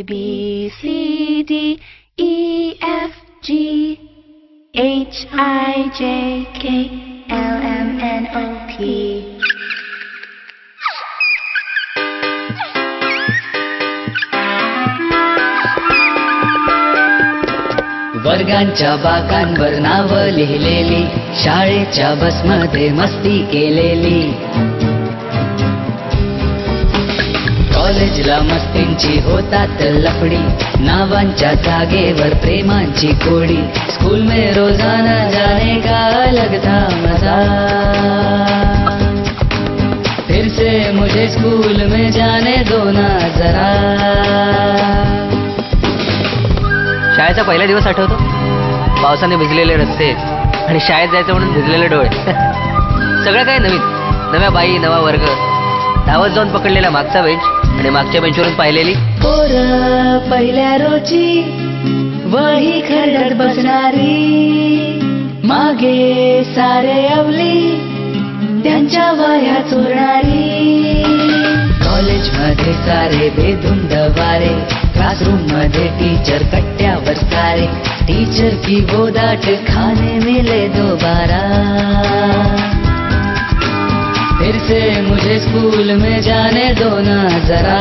B C D E F G H I J K L M N O P वर्गांच्या बाकांवर नावं लिहिलेली, शाळेच्या बसमध्ये मस्ती केलेली, कॉलेजला मस्तींची होतात लफडी, नावांच्या जागेवर प्रेमांची कोडी, स्कूल में रोजाना जाने का अलग था मजा, फिर से मुझे स्कूल में जाने दो ना जरा. शाळेचा पहिला दिवस आठवतो, पावसाने भिजलेले रस्ते आणि शाळेत जायचं म्हणून भिजलेले डोळे. सगळं काही नवीन, नव्या बाई, नवा वर्ग, धावत जाऊन पकडलेला मागचा बेंच आणि मागच्या बेंचवरून पाहिलेली पोरं पहिल्या रोजी वही खरडत बसणारी, मागे सारे अवली त्यांच्या वह्या चोरणारी, कॉलेजमध्ये सारे बेधुंद वारे, क्लासरूम मध्ये टीचर कट्ट्यावर सारे, टीचर की वो डांट खाने मिले दोबारा, फिर से मुझे स्कूल में जाने दो ना जरा.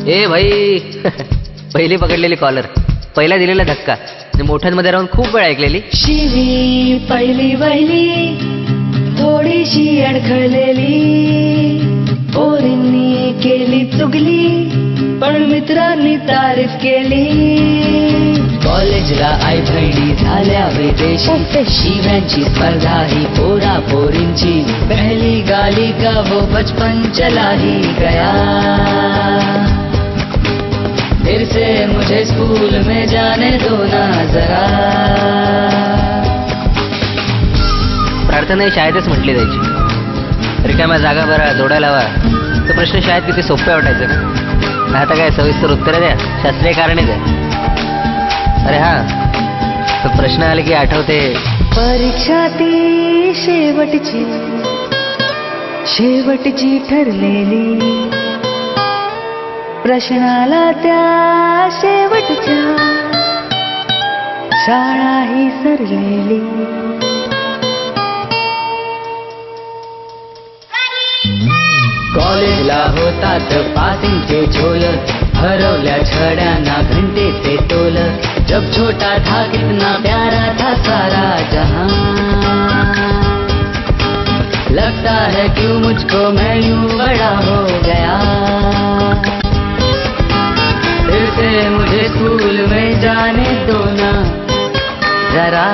ए भाई पहिली पकडलेली कॉलर, पहिला दिलेला धक्का आणि मोठ्यांमध्ये राहून खूप वेळ ऐकलेली शिवी पहिली वहिली थोडीशी अडखळलेली, पोरींनी केली चुगली पण मित्रांनी तारीफ केली, कॉलेजला आई बहिणी झाल्या विदेशी, शिव्यांची स्पर्धा ही पोरा पोरींची, पहली गाली का वो बचपन चला ही गया, फिर से मुझे स्कूल में जाने दो ना जरा. प्रार्थना ही शाळेतच म्हटली जायची. रिकाम्या जागा बरा जोडायला हवा, तो प्रश्न शाळेत किती सोपे वाटायचे ना. आता काय सविस्तर उत्तरं द्या, शास्त्रीय कारणे द्या. अरे हा, तो प्रश्न आले की आठवते परीक्षा ती शेवटची शेवटची ठरलेली, प्रश्नाला त्या शेवटच्या शाळा ही सरलेली. कॉलेजला होतात पासिंगचे झोल, हरवल्या छड्यांना घंटेचे टोल, जब छोटा था कितना प्यारा था सारा जहां, लगता है क्यों मुझको मैं यूं बड़ा हो गया, फिर से मुझे स्कूल में जाने दो ना जरा.